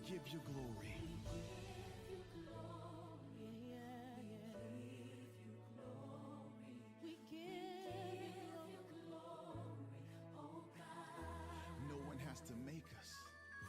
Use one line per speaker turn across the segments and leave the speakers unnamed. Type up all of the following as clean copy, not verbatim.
give you glory. No one has to make us.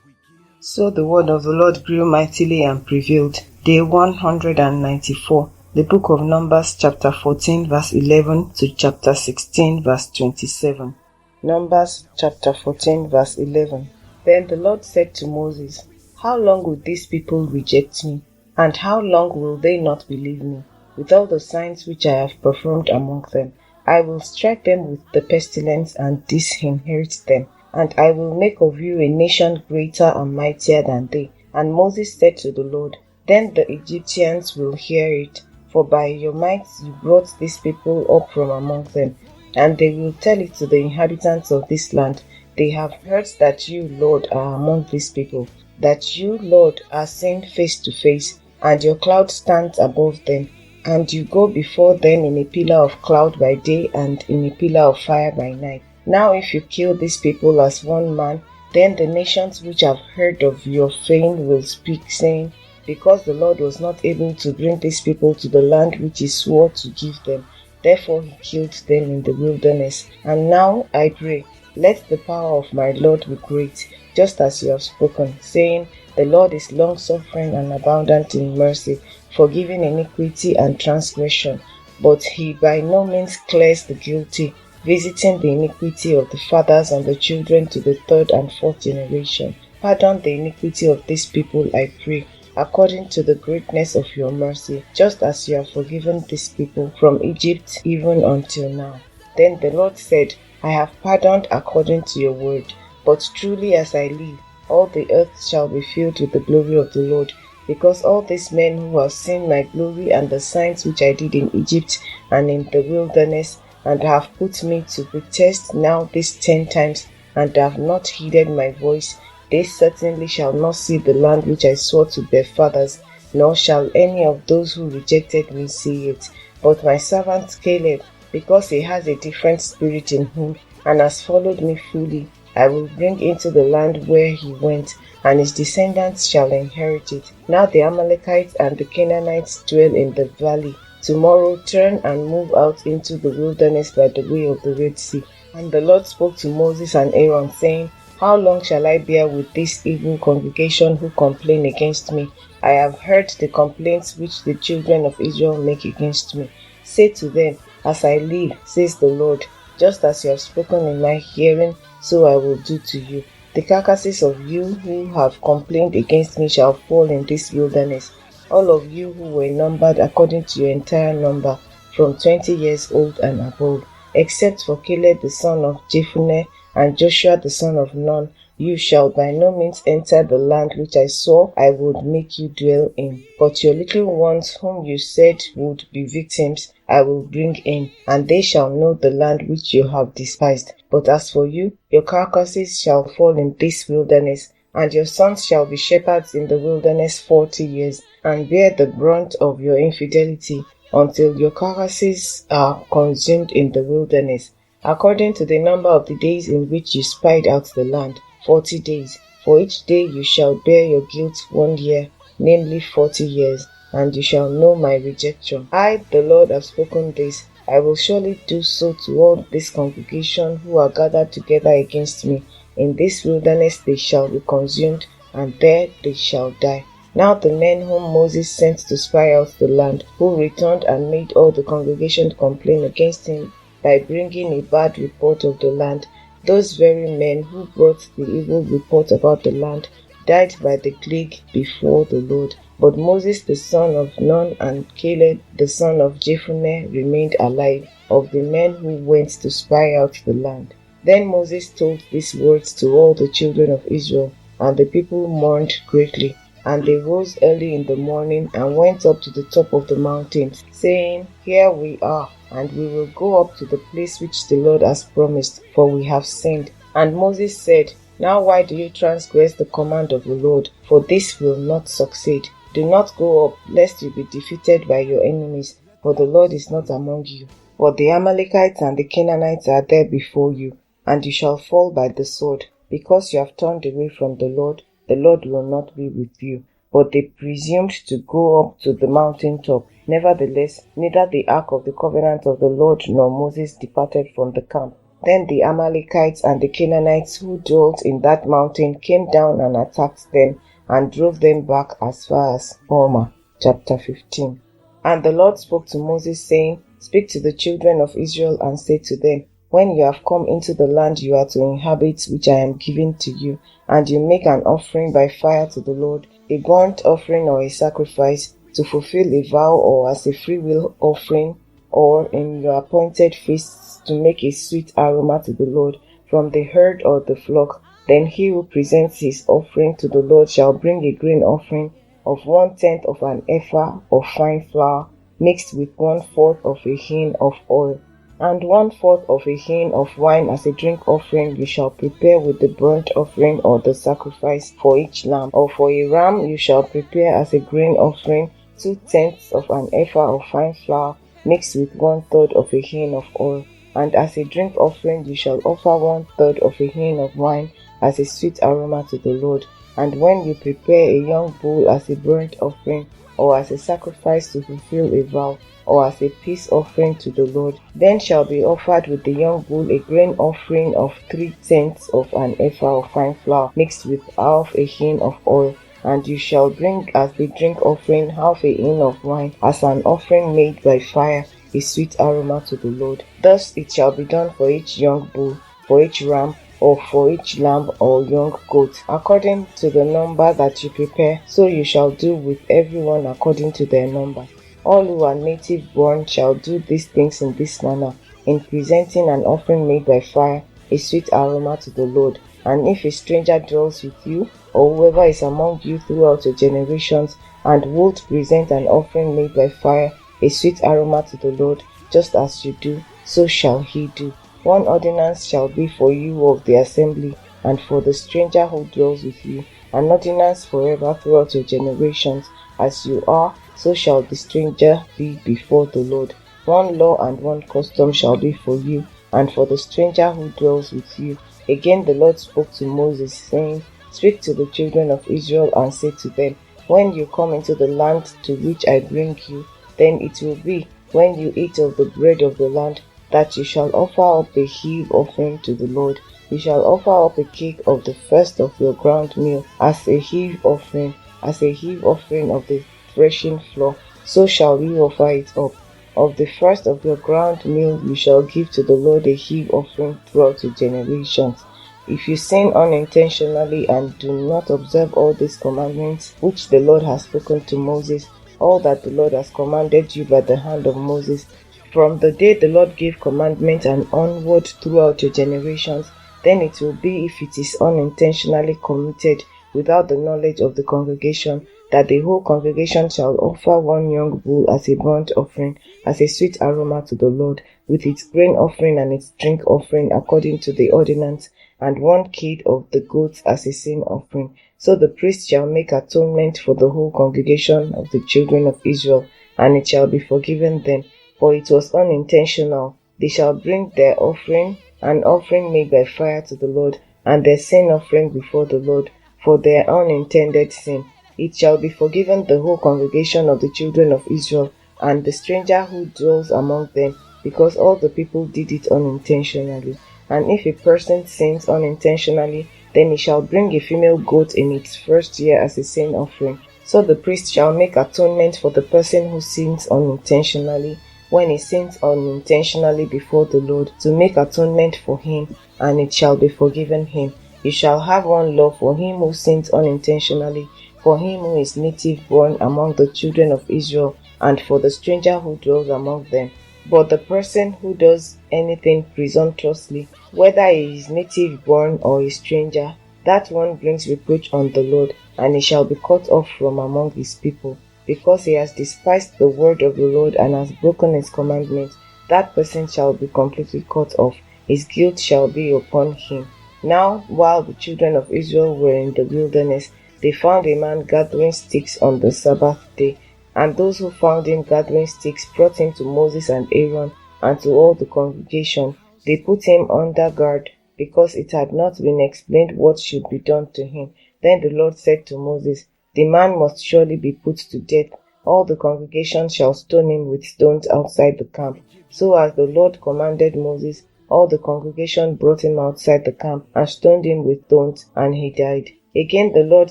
We give.
So the word of the Lord grew mightily and prevailed. Day 194. The book of Numbers chapter 14 verse 11 to chapter 16 verse 27. Numbers chapter 14 verse 11. Then the Lord said to Moses, How long will these people reject me? And how long will they not believe me? With all the signs which I have performed among them, I will strike them with the pestilence and disinherit them. And I will make of you a nation greater and mightier than they. And Moses said to the Lord, Then the Egyptians will hear it, for by your might you brought these people up from among them. And they will tell it to the inhabitants of this land, They have heard that you, Lord, are among these people, that you, Lord, are seen face to face, and your cloud stands above them, and you go before them in a pillar of cloud by day and in a pillar of fire by night. Now if you kill these people as one man, then the nations which have heard of your fame will speak, saying, Because the Lord was not able to bring these people to the land which he swore to give them, therefore he killed them in the wilderness. And now I pray, let the power of my Lord be great, just as you have spoken, saying, The Lord is long-suffering and abundant in mercy, forgiving iniquity and transgression, but he by no means clears the guilty, visiting the iniquity of the fathers on the children to the third and fourth generation. Pardon the iniquity of these people, I pray, according to the greatness of your mercy, just as you have forgiven these people from Egypt even until now. Then the Lord said, I have pardoned according to your word, but truly as I live, all the earth shall be filled with the glory of the Lord, because all these men who have seen my glory and the signs which I did in Egypt and in the wilderness, and have put me to the test now these 10 times, and have not heeded my voice, they certainly shall not see the land which I swore to their fathers, nor shall any of those who rejected me see it. But my servant Caleb, because he has a different spirit in him, and has followed me fully, I will bring into the land where he went, and his descendants shall inherit it. Now the Amalekites and the Canaanites dwell in the valley. Tomorrow turn and move out into the wilderness by the way of the Red Sea. And the Lord spoke to Moses and Aaron, saying, How long shall I bear with this evil congregation who complain against me? I have heard the complaints which the children of Israel make against me. Say to them, As I live, says the Lord, just as you have spoken in my hearing, so I will do to you. The carcasses of you who have complained against me shall fall in this wilderness. All of you who were numbered according to your entire number, from 20 years old and above, except for Caleb the son of Jephunneh and Joshua the son of Nun, you shall by no means enter the land which I swore I would make you dwell in. But your little ones whom you said would be victims, I will bring in, and they shall know the land which you have despised. But as for you, your carcasses shall fall in this wilderness, and your sons shall be shepherds in the wilderness 40 years, and bear the brunt of your infidelity, until your carcasses are consumed in the wilderness, according to the number of the days in which you spied out the land, 40 days. For each day you shall bear your guilt 1 year, namely 40 years, and you shall know my rejection. I, the Lord, have spoken this. I will surely do so to all this congregation who are gathered together against me. In this wilderness they shall be consumed, and there they shall die. Now the men whom Moses sent to spy out the land, who returned and made all the congregation complain against him by bringing a bad report of the land, those very men who brought the evil report about the land, died by the plague before the Lord. But Moses the son of Nun and Caleb the son of Jephunneh remained alive, of the men who went to spy out the land. Then Moses told these words to all the children of Israel, and the people mourned greatly. And they rose early in the morning and went up to the top of the mountains, saying, Here we are, and we will go up to the place which the Lord has promised, for we have sinned. And Moses said, Now why do you transgress the command of the Lord? For this will not succeed. Do not go up, lest you be defeated by your enemies, for the Lord is not among you. For the Amalekites and the Canaanites are there before you, and you shall fall by the sword, because you have turned away from the Lord, the Lord will not be with you. But they presumed to go up to the mountain top. Nevertheless, neither the ark of the covenant of the Lord nor Moses departed from the camp. Then the Amalekites and the Canaanites who dwelt in that mountain came down and attacked them and drove them back as far as Hormah. Chapter 15. And the Lord spoke to Moses, saying, Speak to the children of Israel and say to them, When you have come into the land you are to inhabit, which I am giving to you, and you make an offering by fire to the Lord, a burnt offering or a sacrifice, to fulfill a vow or as a freewill offering, or in your appointed feasts to make a sweet aroma to the Lord from the herd or the flock, then he who presents his offering to the Lord shall bring a grain offering of 1/10 of an ephah of fine flour, mixed with 1/4 of a hin of oil, and 1/4 of a hin of wine as a drink offering you shall prepare with the burnt offering or the sacrifice for each lamb, or for a ram you shall prepare as a grain offering 2/10 of an ephah of fine flour, mixed with 1/3 of a hin of oil, and as a drink offering you shall offer 1/3 of a hin of wine as a sweet aroma to the Lord. And when you prepare a young bull as a burnt offering, or as a sacrifice to fulfill a vow, or as a peace offering to the Lord, then shall be offered with the young bull a grain offering of 3/10 of an ephah of fine flour, mixed with half a hin of oil. And you shall bring as the drink offering half a hin of wine, as an offering made by fire, a sweet aroma to the Lord. Thus it shall be done for each young bull, for each ram, or for each lamb or young goat, according to the number that you prepare, so you shall do with everyone according to their number. All who are native born shall do these things in this manner, in presenting an offering made by fire, a sweet aroma to the Lord. And if a stranger dwells with you, or whoever is among you throughout your generations, and would present an offering made by fire, a sweet aroma to the Lord, just as you do, so shall he do. One ordinance shall be for you of the assembly, and for the stranger who dwells with you, an ordinance forever throughout your generations. As you are, so shall the stranger be before the Lord. One law and one custom shall be for you, and for the stranger who dwells with you. Again the Lord spoke to Moses, saying, Speak to the children of Israel and say to them, When you come into the land to which I bring you, then it will be, when you eat of the bread of the land, that you shall offer up a heave offering to the Lord. You shall offer up a cake of the first of your ground meal as a heave offering of the threshing floor. So shall you offer it up. Of the first of your ground meal you shall give to the Lord a heave offering throughout your generations. If you sin unintentionally and do not observe all these commandments which the Lord has spoken to Moses, all that the Lord has commanded you by the hand of Moses, from the day the Lord gave commandment and onward throughout your generations, then it will be, if it is unintentionally committed without the knowledge of the congregation, that the whole congregation shall offer one young bull as a burnt offering, as a sweet aroma to the Lord, with its grain offering and its drink offering according to the ordinance, and one kid of the goats as a sin offering. So the priest shall make atonement for the whole congregation of the children of Israel, and it shall be forgiven them, for it was unintentional. They shall bring their offering, an offering made by fire to the Lord, and their sin offering before the Lord, for their unintended sin. It shall be forgiven the whole congregation of the children of Israel, and the stranger who dwells among them, because all the people did it unintentionally. And if a person sins unintentionally, then he shall bring a female goat in its first year as a sin offering. So the priest shall make atonement for the person who sins unintentionally, when he sins unintentionally before the Lord, to make atonement for him, and it shall be forgiven him. You shall have one law for him who sins unintentionally, for him who is native born among the children of Israel, and for the stranger who dwells among them. But the person who does anything presumptuously, whether he is native born or a stranger, that one brings reproach on the Lord, and he shall be cut off from among his people. Because he has despised the word of the Lord and has broken his commandment, that person shall be completely cut off. His guilt shall be upon him. Now, while the children of Israel were in the wilderness, they found a man gathering sticks on the Sabbath day. And those who found him gathering sticks brought him to Moses and Aaron and to all the congregation. They put him under guard, because it had not been explained what should be done to him. Then the Lord said to Moses, "The man must surely be put to death. All the congregation shall stone him with stones outside the camp." So as the Lord commanded Moses, all the congregation brought him outside the camp and stoned him with stones, and he died. Again the Lord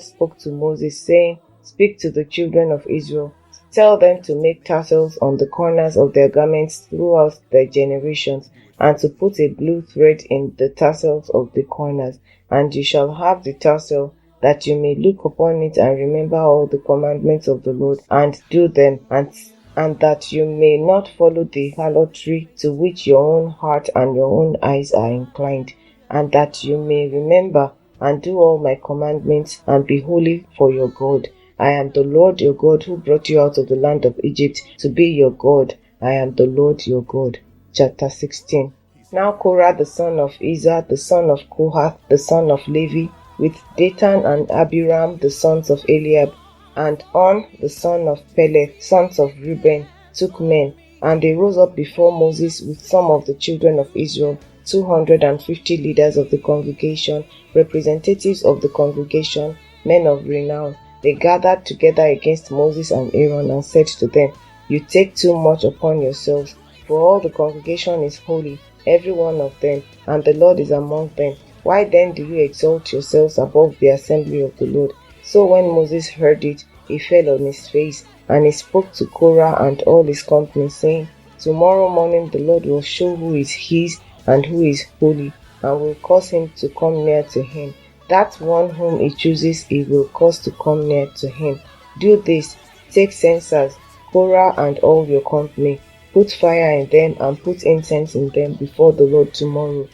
spoke to Moses, saying, "Speak to the children of Israel. Tell them to make tassels on the corners of their garments throughout their generations, and to put a blue thread in the tassels of the corners. And you shall have the tassel, that you may look upon it and remember all the commandments of the Lord, and do them, and that you may not follow the harlotry to which your own heart and your own eyes are inclined, and that you may remember and do all my commandments, and be holy for your God. I am the Lord your God, who brought you out of the land of Egypt to be your God. I am the Lord your God." Chapter 16. Now Korah the son of Izhar, the son of Kohath, the son of Levi, with Dathan and Abiram, the sons of Eliab, and On, the son of Peleth, sons of Reuben, took men, and they rose up before Moses with some of the children of Israel, 250 leaders of the congregation, representatives of the congregation, men of renown. They gathered together against Moses and Aaron and said to them, "You take too much upon yourselves, for all the congregation is holy, every one of them, and the Lord is among them. Why then do you exalt yourselves above the assembly of the Lord?" So when Moses heard it, he fell on his face, and he spoke to Korah and all his company, saying, "Tomorrow morning the Lord will show who is his and who is holy, and will cause him to come near to him. That one whom he chooses he will cause to come near to him. Do this, take censers, Korah and all your company, put fire in them and put incense in them before the Lord tomorrow.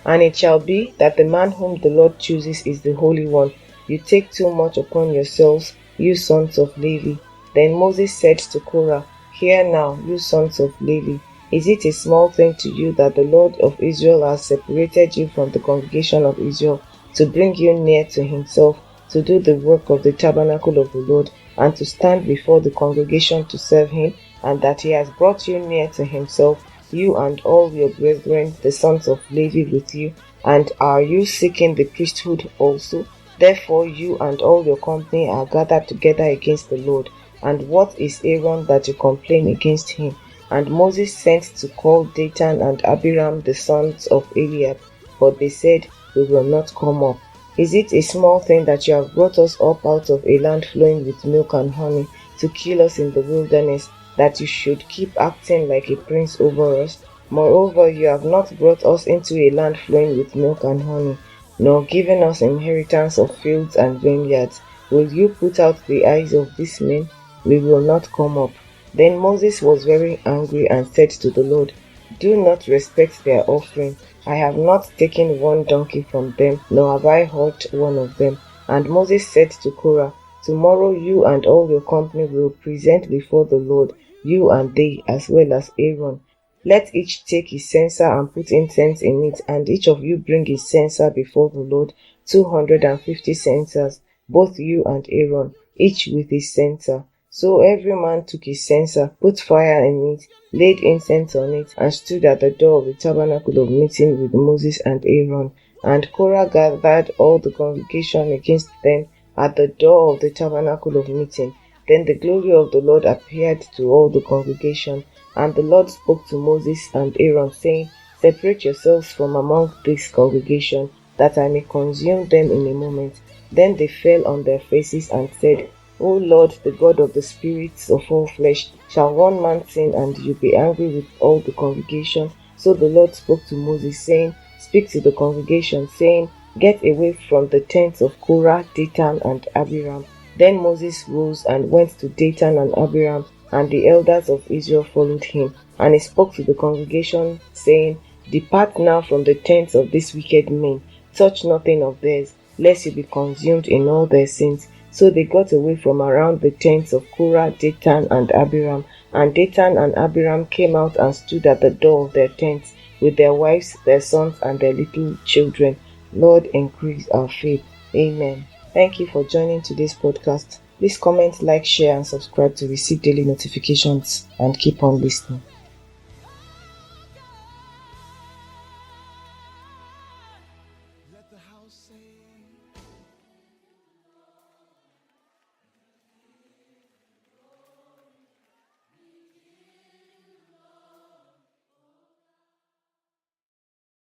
And it shall be that the man whom the Lord chooses is the Holy One. You take too much upon yourselves, you sons of Levi." Then Moses said to Korah, "Hear now, you sons of Levi, is it a small thing to you that the Lord of Israel has separated you from the congregation of Israel, to bring you near to himself, to do the work of the tabernacle of the Lord, and to stand before the congregation to serve him, and that he has brought you near to himself, you and all your brethren, the sons of Levi with you? And are you seeking the priesthood also? Therefore you and all your company are gathered together against the Lord. And what is Aaron that you complain against him?" And Moses sent to call Dathan and Abiram, the sons of Eliab, but they said, "We will not come up. Is it a small thing that you have brought us up out of a land flowing with milk and honey, to kill us in the wilderness, that you should keep acting like a prince over us? Moreover, you have not brought us into a land flowing with milk and honey, nor given us inheritance of fields and vineyards. Will you put out the eyes of these men? We will not come up." Then Moses was very angry and said to the Lord, "Do not respect their offering. I have not taken one donkey from them, nor have I hurt one of them." And Moses said to Korah, "Tomorrow you and all your company will present before the Lord, you and they, as well as Aaron. Let each take his censer and put incense in it, and each of you bring his censer before the Lord, 250 censers, both you and Aaron, each with his censer." So every man took his censer, put fire in it, laid incense on it, and stood at the door of the tabernacle of meeting with Moses and Aaron. And Korah gathered all the congregation against them at the door of the tabernacle of meeting. Then the glory of the Lord appeared to all the congregation. And the Lord spoke to Moses and Aaron, saying, "Separate yourselves from among this congregation, that I may consume them in a moment." Then they fell on their faces and said, "O Lord, the God of the spirits of all flesh, shall one man sin and you be angry with all the congregation?" So the Lord spoke to Moses, saying, "Speak to the congregation, saying, Get away from the tents of Korah, Dathan, and Abiram." Then Moses rose and went to Dathan and Abiram, and the elders of Israel followed him. And he spoke to the congregation, saying, "Depart now from the tents of these wicked men, touch nothing of theirs, lest you be consumed in all their sins." So they got away from around the tents of Korah, Dathan, and Abiram. And Dathan and Abiram came out and stood at the door of their tents, with their wives, their sons, and their little children. Lord, increase our faith. Amen. Thank you for joining today's podcast. Please comment, like, share, and subscribe to receive daily notifications, and keep on listening.